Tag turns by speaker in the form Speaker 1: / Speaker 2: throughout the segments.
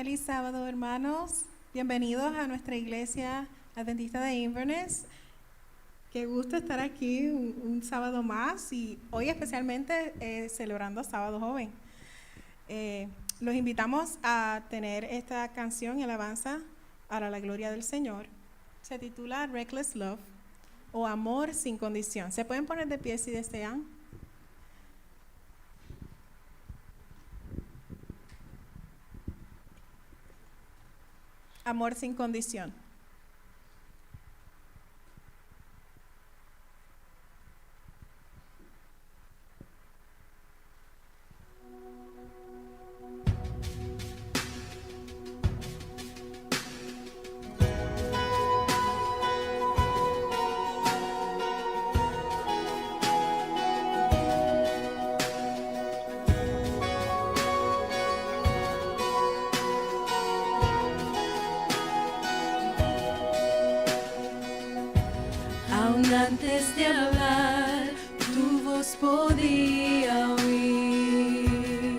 Speaker 1: Feliz sábado, hermanos. Bienvenidos a nuestra iglesia adventista de Inverness. Qué gusto estar aquí un sábado más y hoy especialmente celebrando Sabado Joven. Los invitamos a tener esta canción y alabanza para la gloria del Señor. Se titula Reckless Love o Amor sin condición. ¿Se pueden poner de pie si desean? Amor sin condición.
Speaker 2: Antes de hablar, tu voz podía oír.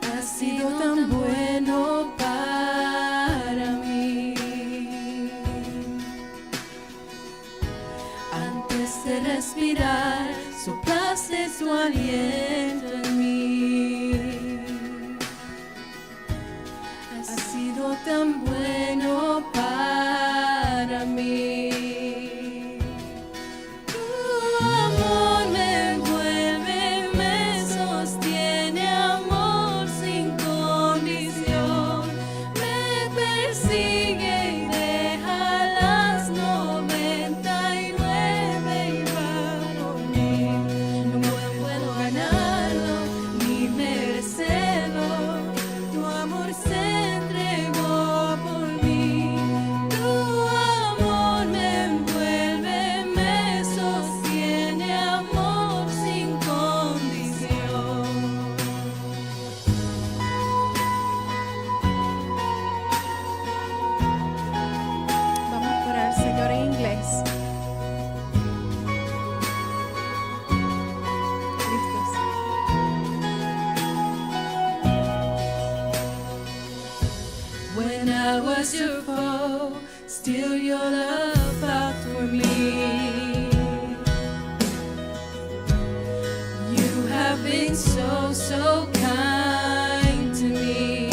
Speaker 2: Has sido tan bueno para mí. Antes de respirar, soplaste tu aliento en mí. Has sido tan bueno para mí. Tu amor me envuelve, me sostiene, amor sin condición. Me persigue y deja las 99 y va por mí. No puedo ganarlo ni merecerlo. Tu amor se entregó por mí. Tu amor me envuelve, me sostiene, amor sin condición.
Speaker 1: Vamos por el Señor en inglés. ¿Listos?
Speaker 2: When I was your foe, still your love fought for me. You have been so, so kind to me.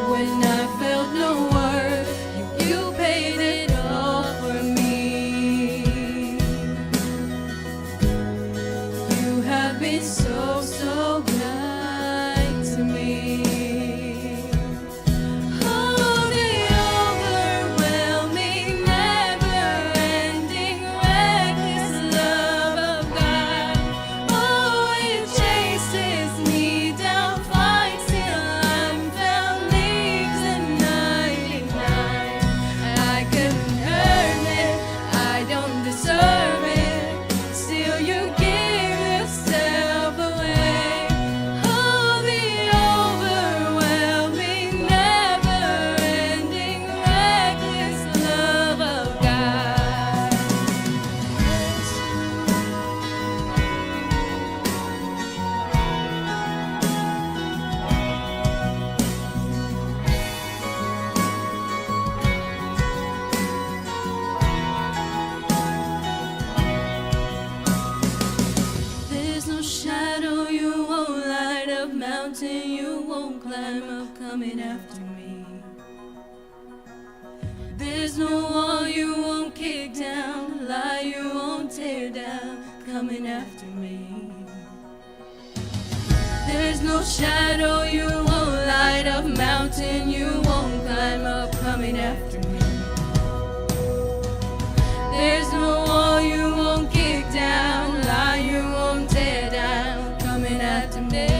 Speaker 2: When I felt no worth, you paid it all for me. You have been so, so kind to me. Oh, the overwhelming, never-ending, reckless love of God. Oh, it chases me down, fights till I'm found, leaves at 99. I couldn't earn it, I don't deserve it, still you give yourself away. Oh, the overwhelming, never-ending, reckless love of God. There's no shadow you won't light up, mountain you won't climb up, coming after me. There's no wall you won't kick down, lie you won't tear down, coming after me. There's no shadow you won't light up, mountain you won't climb up, coming after me. There's no wall you won't kick down, lie you won't tear down, coming after me.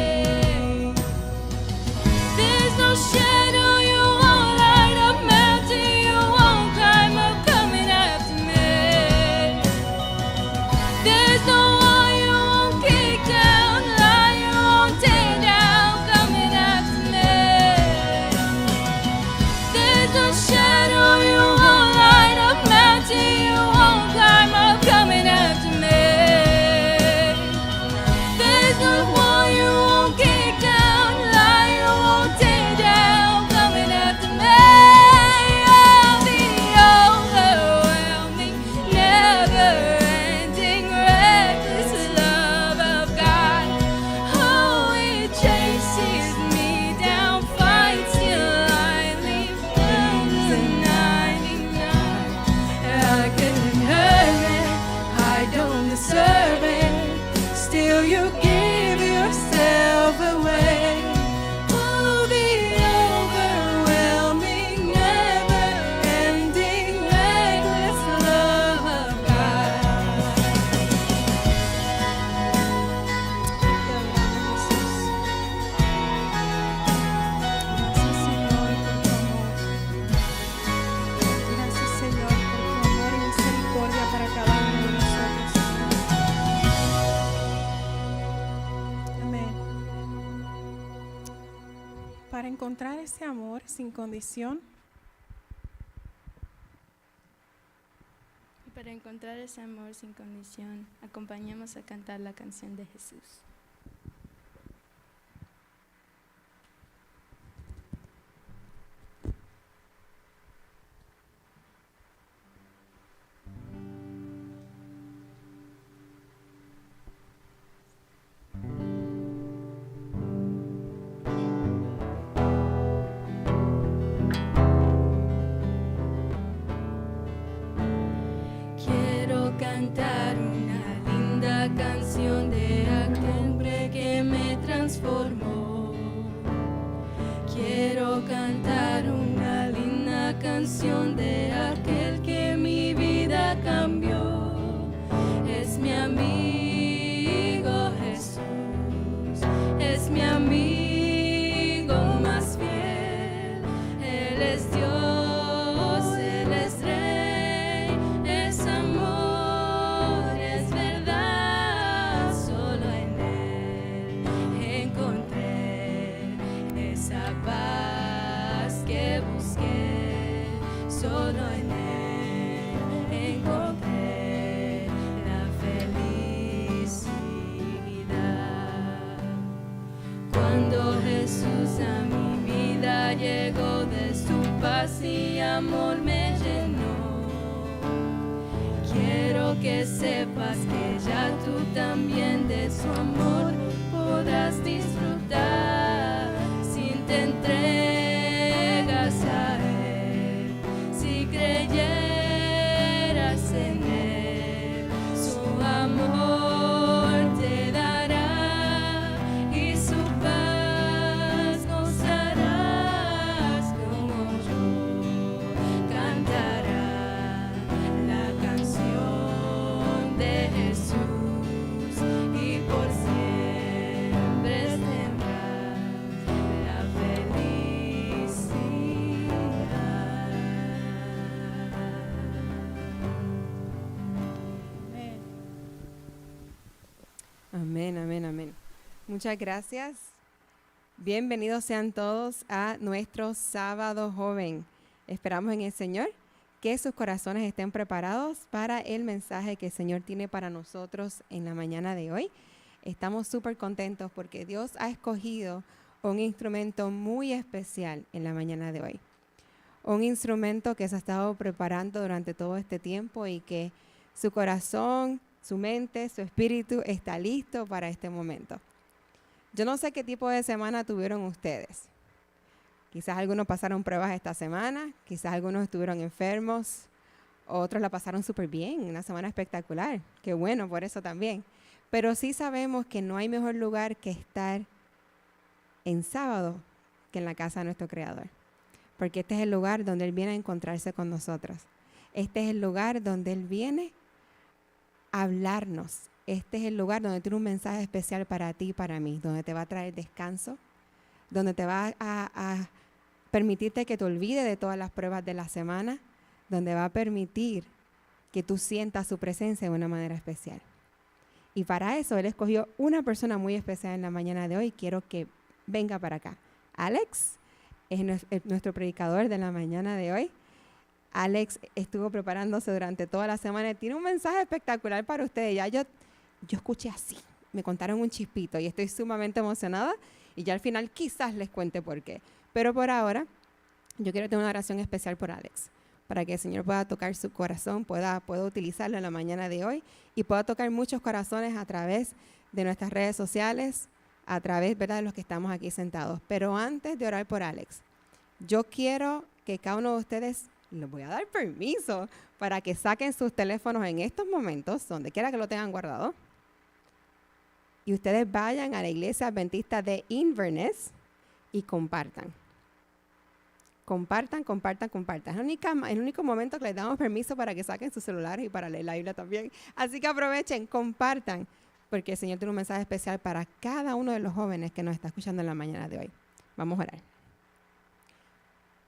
Speaker 2: There's no shadow you won't light up, mountain you won't climb up, coming after me. There's no wall you won't kick down, lie you won't tear down, coming after me.
Speaker 1: encontrar ese amor sin condición.
Speaker 2: Y para encontrar ese amor sin condición, acompañemos a cantar la canción de Jesús. Quiero cantar una linda canción de aquel hombre que me transformó. Quiero cantar una linda canción de aquel que mi vida cambió. Es mi amigo Jesús, es mi amigo más fiel. Él es Dios, Él es Rey, es amor, es verdad. Solo en Él encontré esa paz que busqué. Solo en Él encontré la felicidad. Cuando Jesús a mi vida llegó, de su paz y amor me llenó. Quiero que sepas que ya tú también de su amor podrás disfrutar. Si te entregas a Él, si creyeras en Él, su amor te dará y su paz gozarás. Como yo cantará la canción de Jesús y por siempre tendrás la felicidad.
Speaker 1: Amén.
Speaker 3: Amén, amén, amén. Muchas gracias. Bienvenidos sean todos a nuestro Sábado Joven. Esperamos en el Señor que sus corazones estén preparados para el mensaje que el Señor tiene para nosotros en la mañana de hoy. Estamos súper contentos porque Dios ha escogido un instrumento muy especial en la mañana de hoy. Un instrumento que se ha estado preparando durante todo este tiempo y que su corazón, su mente, su espíritu está listo para este momento. Yo no sé qué tipo de semana tuvieron ustedes. Quizás algunos pasaron pruebas esta semana, quizás algunos estuvieron enfermos, otros la pasaron súper bien, una semana espectacular. Qué bueno por eso también. Pero sí sabemos que no hay mejor lugar que estar en sábado que en la casa de nuestro Creador. Porque este es el lugar donde Él viene a encontrarse con nosotros. Este es el lugar donde Él viene a hablarnos. Este es el lugar donde tiene un mensaje especial para ti y para mí, donde te va a traer descanso, donde te va a permitirte que te olvides de todas las pruebas de la semana, donde va a permitir que tú sientas su presencia de una manera especial. Y para eso Él escogió una persona muy especial en la mañana de hoy. Quiero que venga para acá. Alex es nuestro predicador de la mañana de hoy. Alex estuvo preparándose durante toda la semana y tiene un mensaje espectacular para ustedes. Ya yo escuché así, me contaron un chispito y estoy sumamente emocionada y ya al final quizás les cuente por qué. Pero por ahora, yo quiero tener una oración especial por Alex, para que el Señor pueda tocar su corazón, pueda utilizarlo en la mañana de hoy y pueda tocar muchos corazones a través de nuestras redes sociales, a través, ¿verdad?, de los que estamos aquí sentados. Pero antes de orar por Alex, yo quiero que cada uno de ustedes, les voy a dar permiso para que saquen sus teléfonos en estos momentos, donde quiera que lo tengan guardado, y ustedes vayan a la Iglesia Adventista de Inverness y compartan. Compartan. Es el único momento que les damos permiso para que saquen sus celulares y para leer la Biblia también. Así que aprovechen, compartan, porque el Señor tiene un mensaje especial para cada uno de los jóvenes que nos está escuchando en la mañana de hoy. Vamos a orar.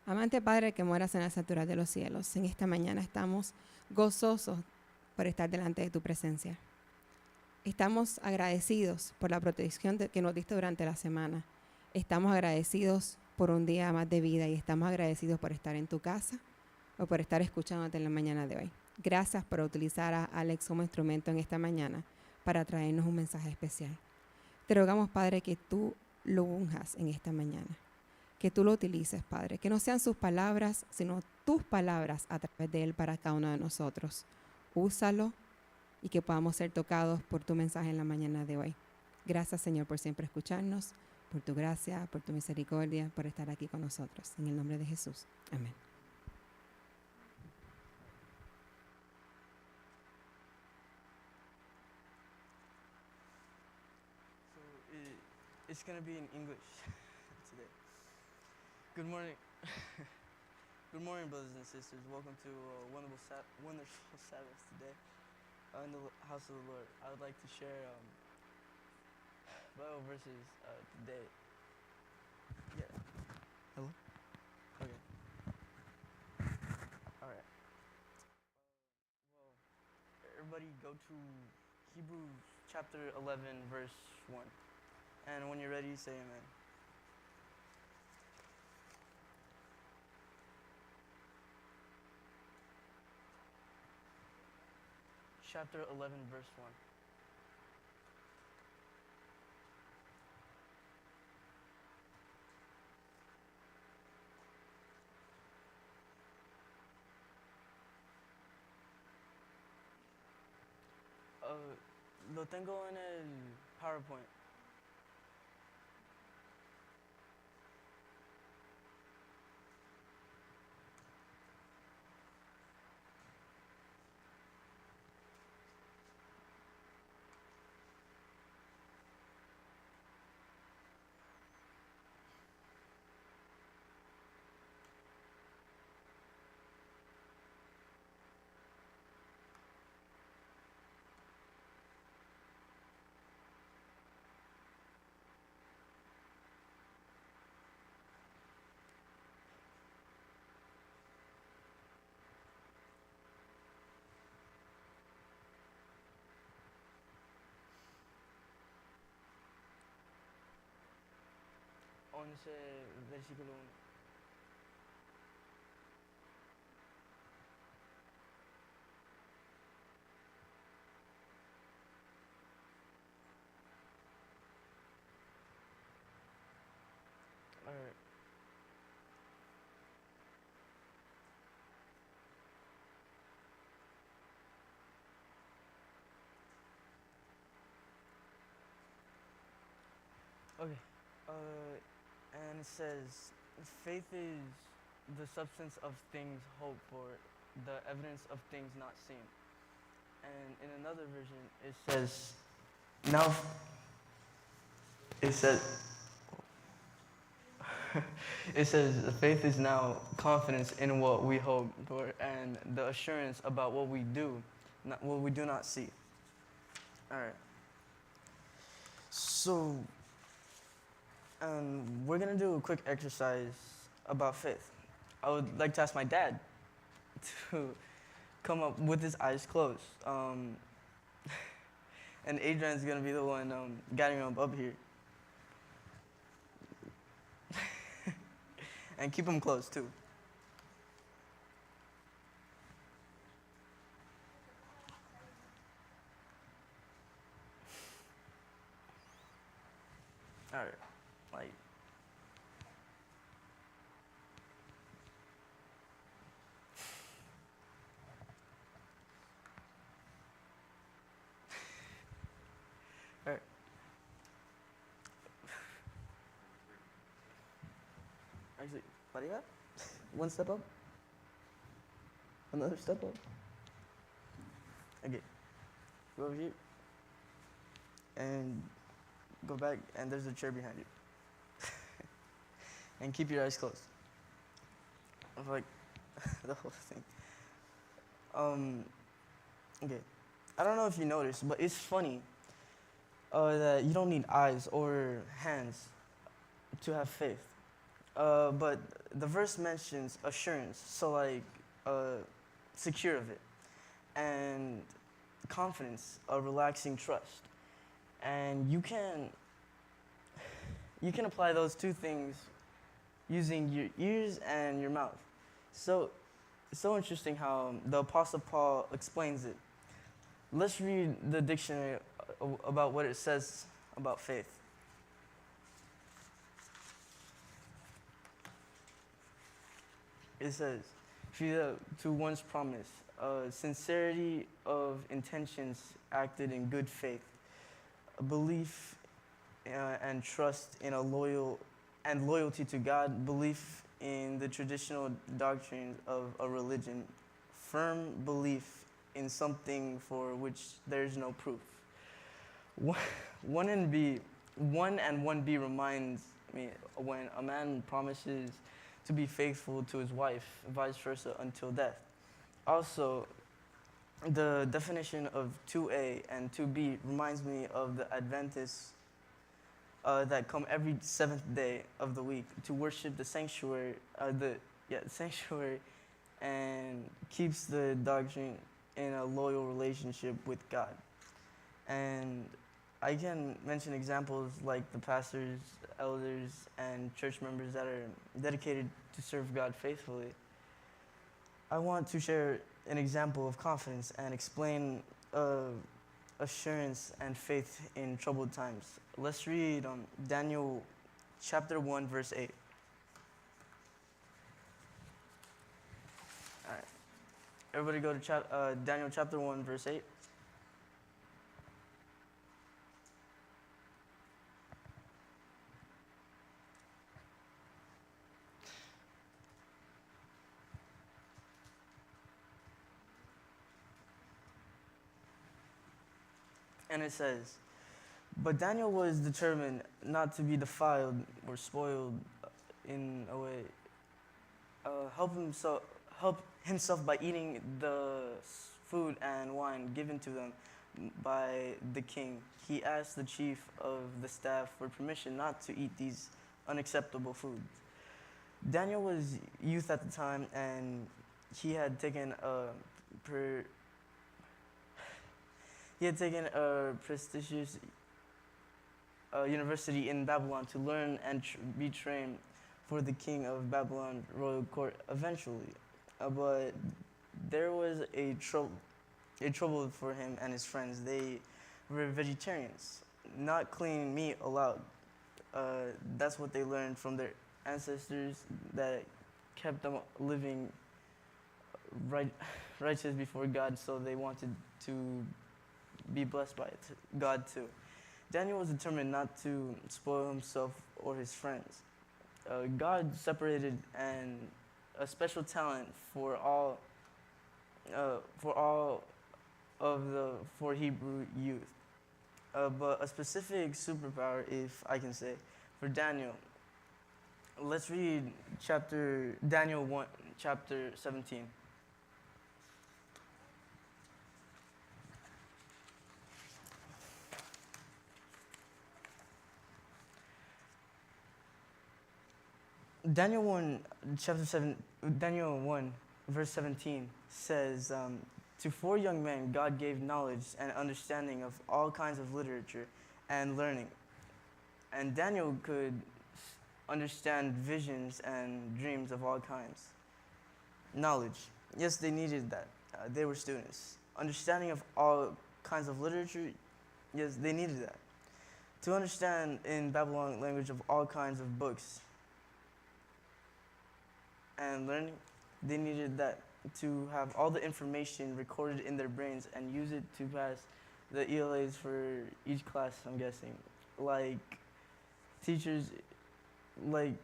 Speaker 3: Amante Padre que moras en las alturas de los cielos, en esta mañana estamos gozosos por estar delante de tu presencia. Estamos agradecidos por la protección que nos diste durante la semana. Estamos agradecidos por un día más de vida y estamos agradecidos por estar en tu casa o por estar escuchándote en la mañana de hoy. Gracias por utilizar a Alex como instrumento en esta mañana para traernos un mensaje especial. Te rogamos, Padre, que tú lo unjas en esta mañana, que tú lo utilices, Padre, que no sean sus palabras, sino tus palabras a través de él para cada uno de nosotros. Úsalo y que podamos ser tocados por tu mensaje en la mañana de hoy. Gracias, Señor, por siempre escucharnos, por tu gracia, por tu misericordia, por estar aquí con nosotros. En el nombre de Jesús. Amén.
Speaker 4: It's going to be in English today. Good morning. Good morning, brothers and sisters. Welcome to wonderful Sabbath today in the house of the Lord. I would like to share Bible verses today. Yeah. Hello? Okay. All right. Well, everybody go to Hebrews chapter 11, verse 1. And when you're ready, say amen. Chapter 11, verse 1. Lo tengo en el PowerPoint. Versículo 1. All right. Okay. And it says, faith is the substance of things hoped for, the evidence of things not seen. And in another version, it says, now, it says, it says, faith is now confidence in what we hope for and the assurance about what we do not see. All right. So, we're going to do a quick exercise about faith. I would like to ask my dad to come up with his eyes closed. And Adrian's going to be the one guiding him up here. And keep them closed, too. All right. Like, all right. Actually, what do you got? One step up. Another step up. Okay. Go over here. And go back, and there's a chair behind you. And keep your eyes closed. Of like the whole thing. Okay. I don't know if you noticed, but it's funny that you don't need eyes or hands to have faith. But the verse mentions assurance, so like secure of it, and confidence, a relaxing trust. And you can apply those two things. using your ears and your mouth. So interesting how the Apostle Paul explains it. Let's read the dictionary about what it says about faith. It says, to one's promise, sincerity of intentions acted in good faith, a belief and trust in loyalty to God, belief in the traditional doctrines of a religion, firm belief in something for which there is no proof. 1 and 1b reminds me when a man promises to be faithful to his wife, vice versa, until death. Also, the definition of 2a and 2b reminds me of the Adventists that come every seventh day of the week to worship the sanctuary, sanctuary, and keeps the doctrine in a loyal relationship with God. And I can mention examples like the pastors, elders, and church members that are dedicated to serve God faithfully. I want to share an example of confidence and explain assurance and faith in troubled times. Let's read Daniel chapter 1, verse 8. All right. Everybody go to Daniel chapter 1, verse 8. And it says, "But Daniel was determined not to be defiled or spoiled in a way. Help himself by eating the food and wine given to them by the king. He asked the chief of the staff for permission not to eat these unacceptable foods." Daniel was youth at the time, and he had taken a prestigious university in Babylon to learn and be trained for the king of Babylon royal court eventually. But there was a trouble for him and his friends. They were vegetarians, not clean meat allowed. That's what they learned from their ancestors that kept them living righteous before God, so they wanted to be blessed by God too. Daniel was determined not to spoil himself or his friends. God separated a special talent for Hebrew youth, but a specific superpower, if I can say, for Daniel. Let's read Daniel 1, chapter 17. Daniel 1, verse 17 says, "To 4 young men God gave knowledge and understanding of all kinds of literature and learning." And Daniel could understand visions and dreams of all kinds. Knowledge. Yes, they needed that. They were students. Understanding of all kinds of literature. Yes, they needed that. To understand in Babylonian language of all kinds of books and learning, they needed that to have all the information recorded in their brains and use it to pass the ELAs for each class, I'm guessing. Like teachers, like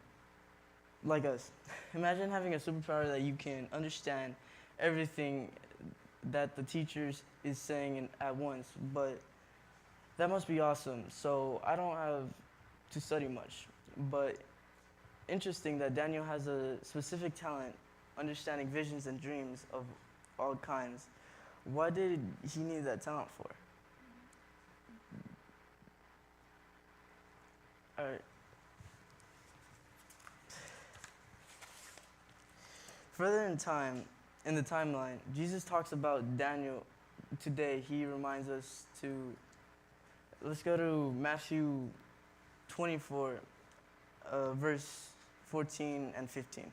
Speaker 4: us. Imagine having a superpower that you can understand everything that the teacher is saying at once, but that must be awesome. So I don't have to study much, but interesting that Daniel has a specific talent understanding visions and dreams of all kinds. What did he need that talent for? All right. Further in the timeline, Jesus talks about Daniel. Today, he reminds us to, let's go to Matthew 24, verse 14 and 15.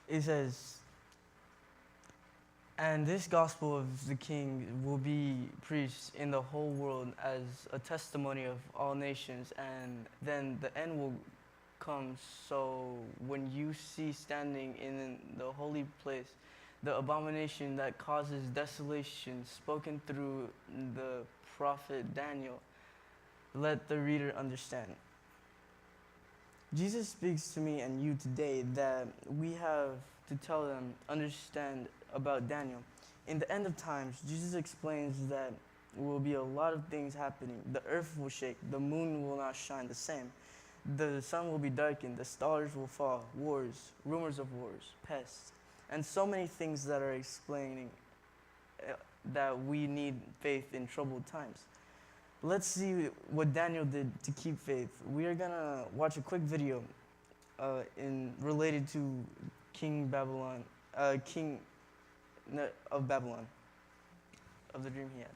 Speaker 4: It says, "And this gospel of the King will be preached in the whole world as a testimony of all nations, and then the end will come. So when you see standing in the holy place the abomination that causes desolation spoken through the prophet Daniel, let the reader understand." Jesus speaks to me and you today that we have to tell them, understand about Daniel. In the end of times, Jesus explains that there will be a lot of things happening. The earth will shake, the moon will not shine the same. The sun will be darkened, the stars will fall, wars, rumors of wars, pests, and so many things that are explaining that we need faith in troubled times. Let's see what Daniel did to keep faith. We are gonna watch a quick video related to King of Babylon, of the dream he had.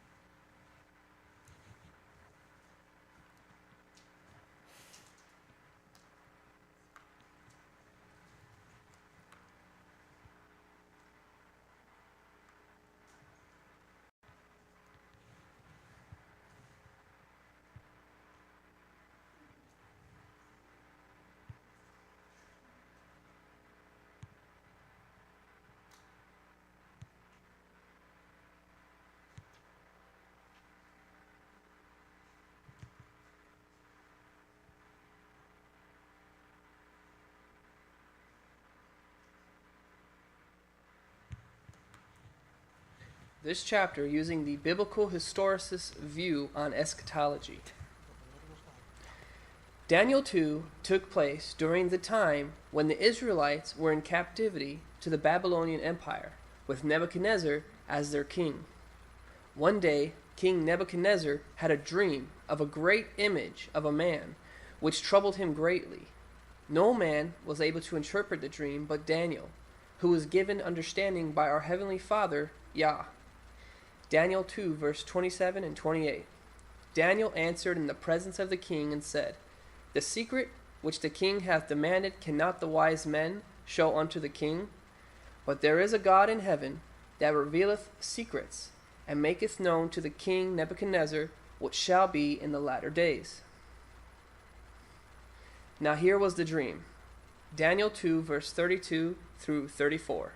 Speaker 5: This chapter using the biblical historicist view on eschatology. Daniel 2 took place during the time when the Israelites were in captivity to the Babylonian Empire, with Nebuchadnezzar as their king. One day, King Nebuchadnezzar had a dream of a great image of a man, which troubled him greatly. No man was able to interpret the dream but Daniel, who was given understanding by our Heavenly Father, Yah. Daniel 2, verse 27 and 28. Daniel answered in the presence of the king and said, "The secret which the king hath demanded cannot the wise men show unto the king? But there is a God in heaven that revealeth secrets, and maketh known to the king Nebuchadnezzar what shall be in the latter days." Now here was the dream. Daniel 2, verse 32 through 34.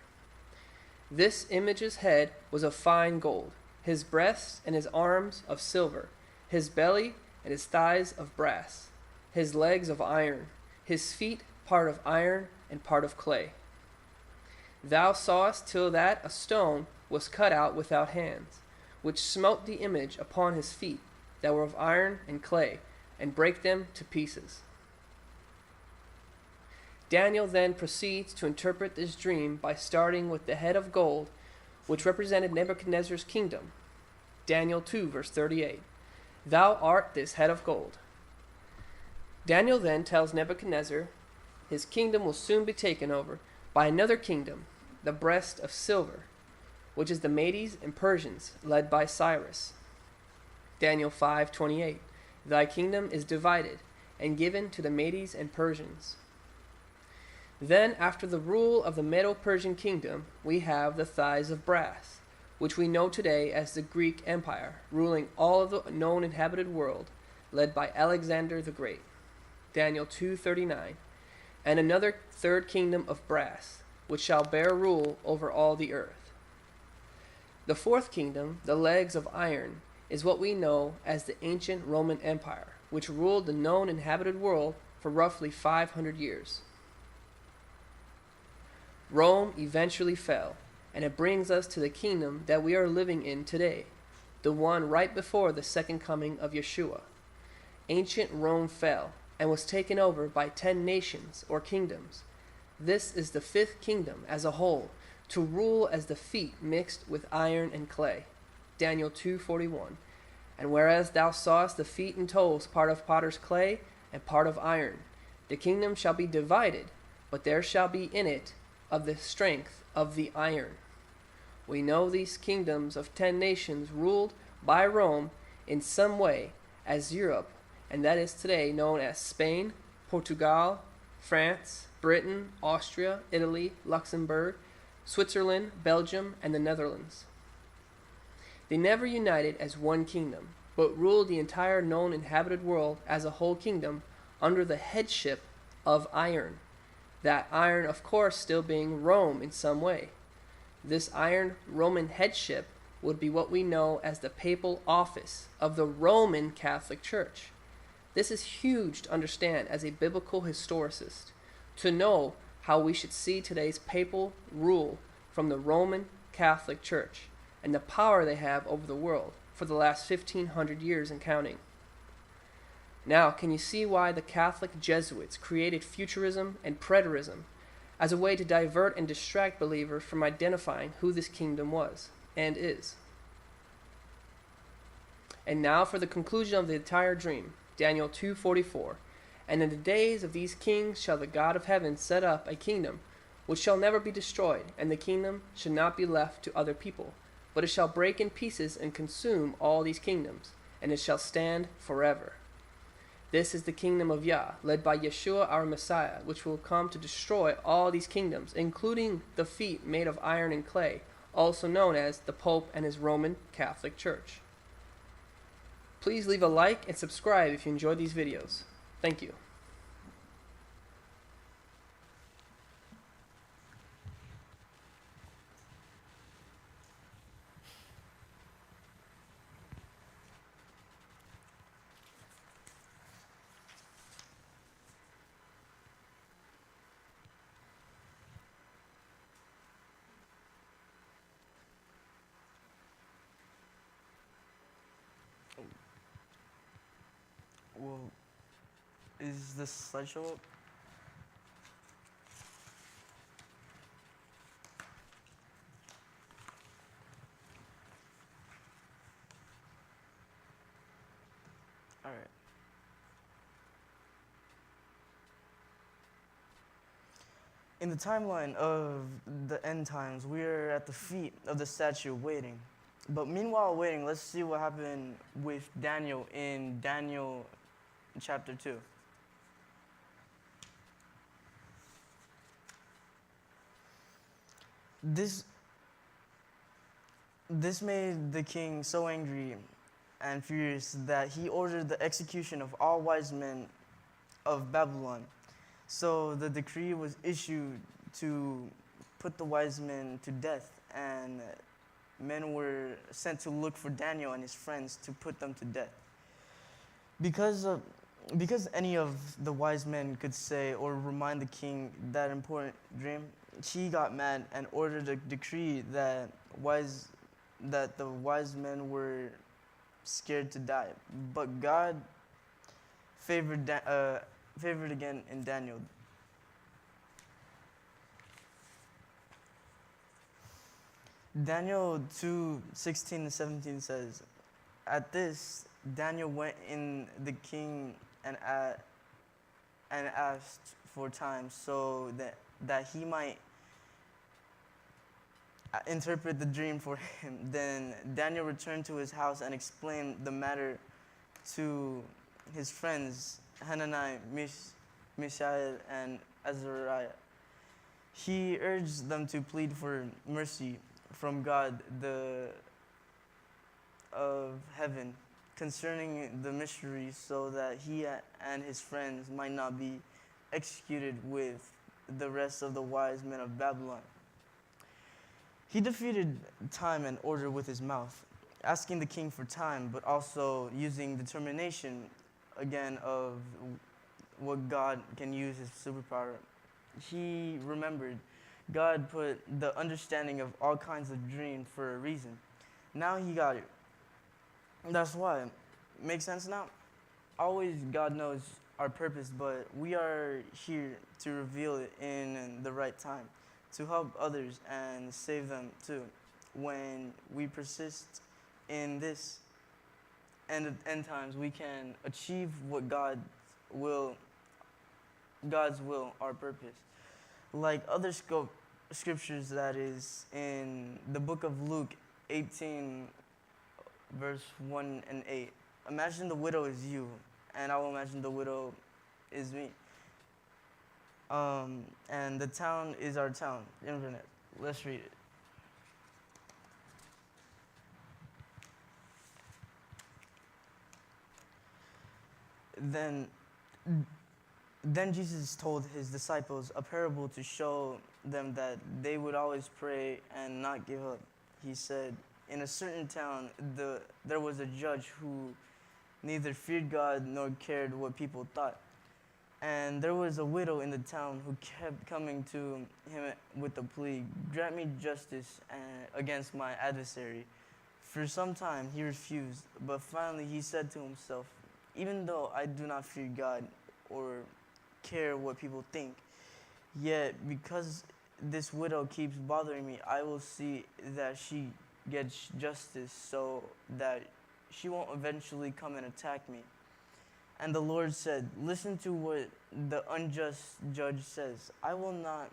Speaker 5: This image's head was of fine gold, his breasts and his arms of silver, his belly and his thighs of brass, his legs of iron, his feet part of iron and part of clay. Thou sawest till that a stone was cut out without hands, which smote the image upon his feet that were of iron and clay, and brake them to pieces. Daniel then proceeds to interpret this dream by starting with the head of gold, which represented Nebuchadnezzar's kingdom. Daniel 2, verse 38. Thou art this head of gold. Daniel then tells Nebuchadnezzar his kingdom will soon be taken over by another kingdom, the breast of silver, which is the Medes and Persians, led by Cyrus. Daniel 5:28. Thy kingdom is divided and given to the Medes and Persians. Then, after the rule of the Medo-Persian kingdom, we have the thighs of brass, which we know today as the Greek Empire, ruling all of the known inhabited world, led by Alexander the Great. Daniel 2:39. And another third kingdom of brass, which shall bear rule over all the earth. The fourth kingdom, the legs of iron, is what we know as the ancient Roman Empire, which ruled the known inhabited world for roughly 500 years. Rome eventually fell, and it brings us to the kingdom that we are living in today, the one right before the second coming of Yeshua. Ancient Rome fell and was taken over by 10 nations or kingdoms. This is the fifth kingdom as a whole, to rule as the feet mixed with iron and clay. Daniel 2:41. And whereas thou sawest the feet and toes part of potter's clay and part of iron, the kingdom shall be divided, but there shall be in it of the strength of the iron. We know these kingdoms of 10 nations ruled by Rome in some way as Europe, and that is today known as Spain, Portugal, France, Britain, Austria, Italy, Luxembourg, Switzerland, Belgium, and the Netherlands. They never united as one kingdom, but ruled the entire known inhabited world as a whole kingdom under the headship of iron. That iron, of course, still being Rome in some way. This iron Roman headship would be what we know as the papal office of the Roman Catholic Church. This is huge to understand as a biblical historicist, to know how we should see today's papal rule from the Roman Catholic Church and the power they have over the world for the last 1,500 years and counting. Now, can you see why the Catholic Jesuits created futurism and preterism as a way to divert and distract believers from identifying who this kingdom was and is? And now for the conclusion of the entire dream, Daniel 2:44. And in the days of these kings shall the God of heaven set up a kingdom which shall never be destroyed, and the kingdom shall not be left to other people, but it shall break in pieces and consume all these kingdoms, and it shall stand forever. This is the kingdom of Yah, led by Yeshua our Messiah, which will come to destroy all these kingdoms, including the feet made of iron and clay, also known as the Pope and his Roman Catholic Church. Please leave a like and subscribe if you enjoyed these videos. Thank you.
Speaker 4: Well, is this slideshow up? All right. In the timeline of the end times, we are at the feet of the statue waiting. But meanwhile waiting, let's see what happened with Daniel in Daniel chapter 2. This made the king so angry and furious that he ordered the execution of all wise men of Babylon. So the decree was issued to put the wise men to death, and men were sent to look for Daniel and his friends to put them to death. Because any of the wise men could say or remind the king that important dream, he got mad and ordered a decree that the wise men were scared to die. But God favored again in Daniel. Daniel 2:16 and 17 says, "At this, Daniel went in the king and asked for time so that he might interpret the dream for him. Then Daniel returned to his house and explained the matter to his friends, Hananiah, Mishael, and Azariah. He urged them to plead for mercy from God of heaven concerning the mystery, so that he and his friends might not be executed with the rest of the wise men of Babylon. He defeated time and order with his mouth, asking the king for time, but also using determination again of what God can use his superpower. He remembered God put the understanding of all kinds of dreams for a reason. Now he got it. That's why. Make sense now? Always God knows our purpose, but we are here to reveal it in the right time, to help others and save them too. When we persist in this end times, we can achieve what God's will, our purpose. Like other scriptures that is in the book of Luke 18, verse 1 and 8. imagine the widow is you, and I will imagine the widow is me. And the town is our town, Inverness. Let's read it. Then Jesus told his disciples a parable to show them that they would always pray and not give up. He said, in a certain town, there was a judge who neither feared God nor cared what people thought. And there was a widow in the town who kept coming to him with the plea, grant me justice against my adversary. For some time he refused, but finally he said to himself, even though I do not fear God or care what people think, yet because this widow keeps bothering me, I will see that she gets justice so that she won't eventually come and attack me. And the Lord said, listen to what the unjust judge says. I will not,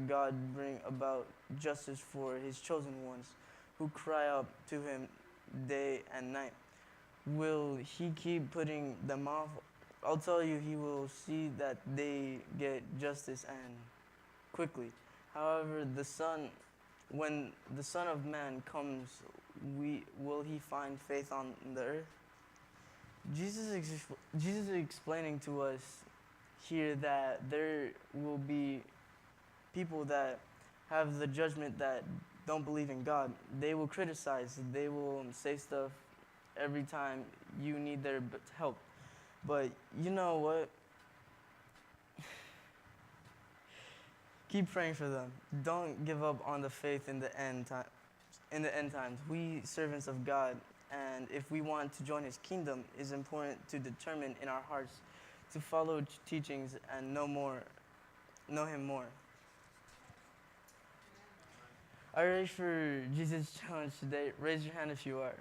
Speaker 4: God, bring about justice for his chosen ones who cry out to him day and night. Will he keep putting them off? I'll tell you, he will see that they get justice and quickly. However, when the Son of Man comes, will he find faith on the earth? Jesus is explaining to us here that there will be people that have the judgment that don't believe in God. They will criticize. They will say stuff every time you need their help. But you know what? Keep praying for them. Don't give up on the faith in the end times. We servants of God, and if we want to join his kingdom, it is important to determine in our hearts to follow teachings and know him more. Are you ready for Jesus' challenge today? Raise your hand if you are.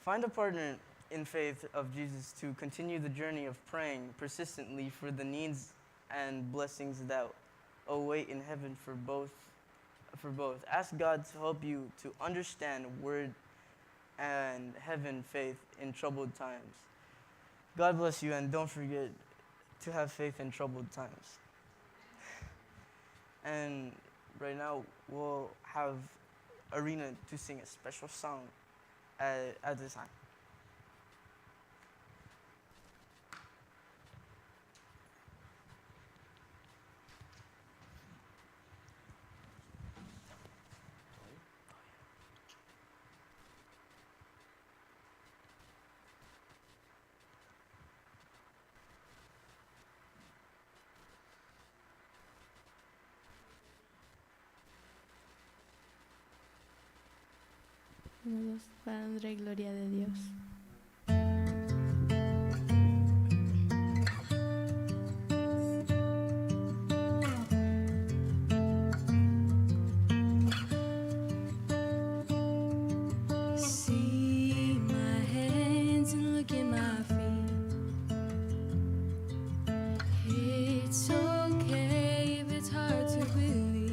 Speaker 4: Find a partner in faith of Jesus to continue the journey of praying persistently for the needs and blessings that await in heaven for both. Ask God to help you to understand word and heaven faith in troubled times. God bless you, and don't forget to have faith in troubled times. And right now we'll have Arena to sing a special song at this time.
Speaker 2: Para honra y gloria de Dios. See my hands and look at my feet. It's okay if it's hard to believe.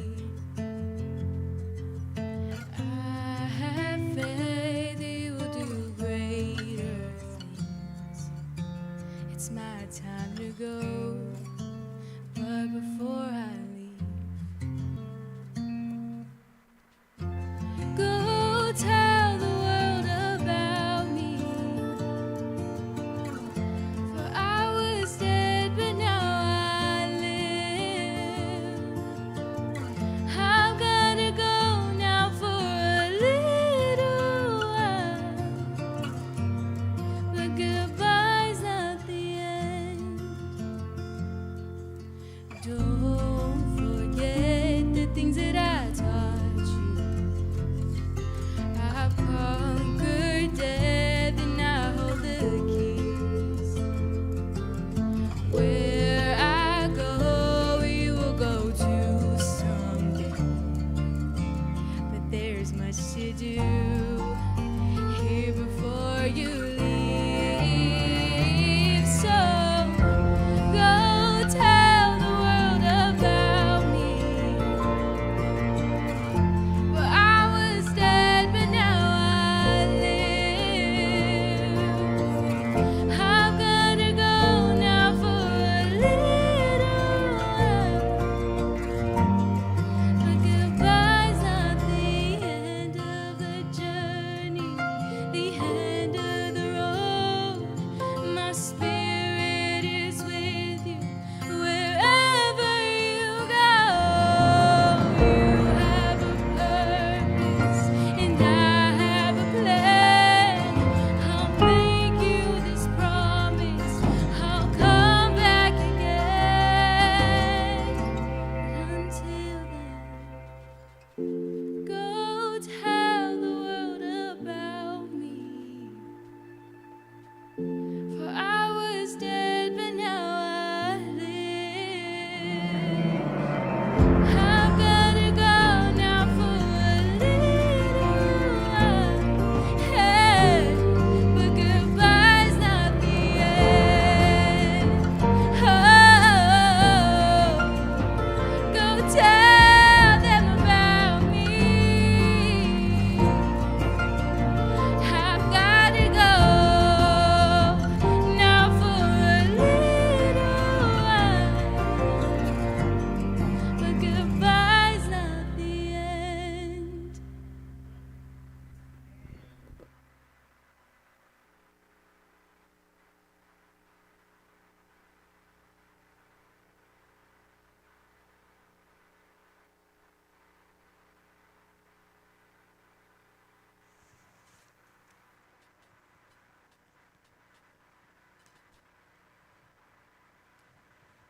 Speaker 2: I have faith that you will do greater things. It's my time to go, but before I leave, go tell the world about me. For I was dead, but now I live. I'm gonna go now for a little while, but goodbye's not the end. Don't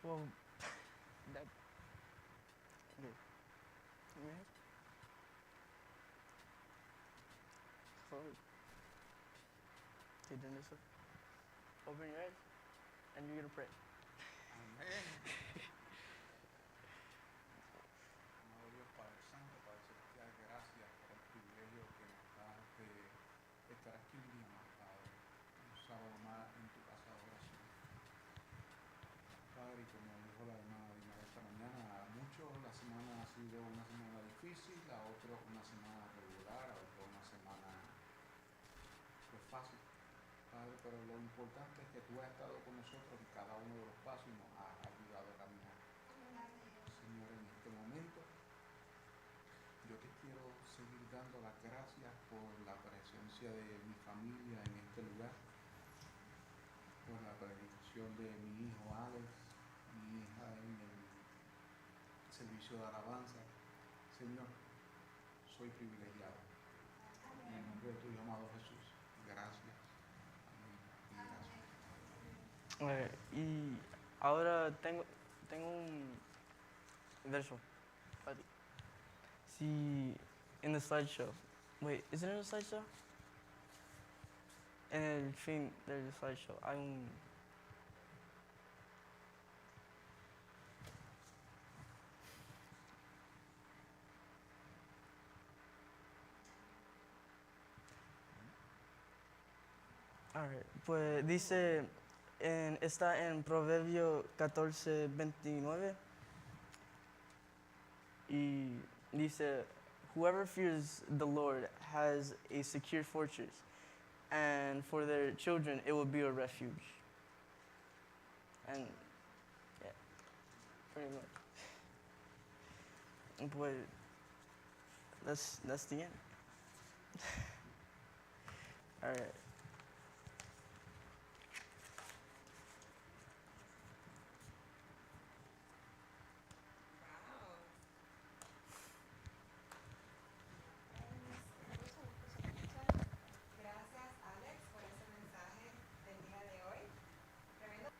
Speaker 4: Well, that. Okay. Turn your head. Forward. Okay, turn this way. Open your eyes, and you're gonna pray.
Speaker 6: Amén. Amado Dios Padre Santo, Padre Celestial, gracias por el privilegio que nos das de estar aquí un día más, Padre, un sábado más en tu casa de oración. Padre, y como dijo la hermana Dina esta mañana, a muchos la semana ha sido una semana difícil, a otros una semana regular, a otros una semana pues fácil. Padre, pero lo importante es que tú has estado con nosotros en cada uno de los pasos y nos has ayudado a caminar. Señor, en este momento yo te quiero seguir dando las gracias por la presencia de mi familia en este lugar, por la predicación de mi hijo Alex, mi hija en el servicio de alabanza. Señor, soy privilegiado. En el nombre de tu Hijo amado Jesús, gracias.
Speaker 4: Y ahora tengo un verso. See, in the slideshow. Wait, is it in the slideshow? En el fin del slideshow hay un... Alright, pues dice, está en Proverbio 14:29 y dice, whoever fears the Lord has a secure fortress, and for their children it will be a refuge. And yeah, pretty much. Pues that's the end. Alright.
Speaker 3: Gracias, Alex, por ese mensaje del día de hoy. Tremendo.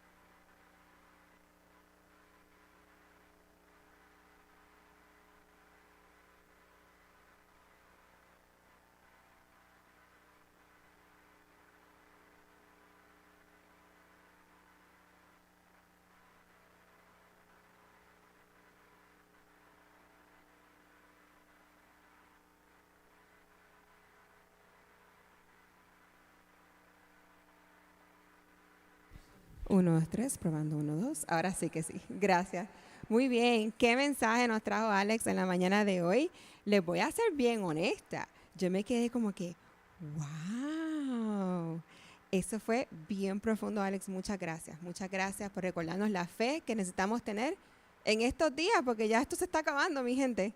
Speaker 3: Uno, dos, tres, probando, 1, 2. Ahora sí que sí. Gracias. Muy bien. ¿Qué mensaje nos trajo Alex en la mañana de hoy? Les voy a ser bien honesta. Yo me quedé como que, wow. Eso fue bien profundo, Alex. Muchas gracias. Muchas gracias por recordarnos la fe que necesitamos tener en estos días, porque ya esto se está acabando, mi gente.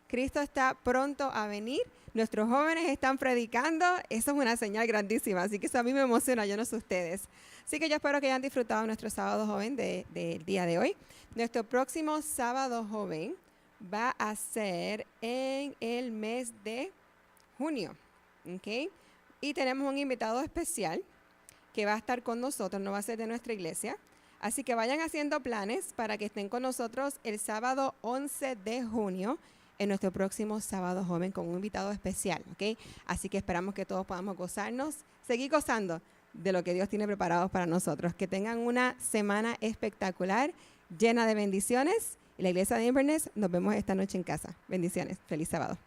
Speaker 3: Cristo está pronto a venir. Nuestros jóvenes están predicando. Eso es una señal grandísima. Así que eso a mí me emociona, yo no sé ustedes. Así que yo espero que hayan disfrutado nuestro Sábado Joven del día de hoy. Nuestro próximo Sábado Joven va a ser en el mes de junio. ¿Okay? Y tenemos un invitado especial que va a estar con nosotros, no va a ser de nuestra iglesia. Así que vayan haciendo planes para que estén con nosotros el sábado 11 de junio en nuestro próximo Sábado Joven con un invitado especial, ¿ok? Así que esperamos que todos podamos gozarnos, seguir gozando de lo que Dios tiene preparado para nosotros. Que tengan una semana espectacular, llena de bendiciones. Y la iglesia de Inverness, nos vemos esta noche en casa. Bendiciones. Feliz sábado.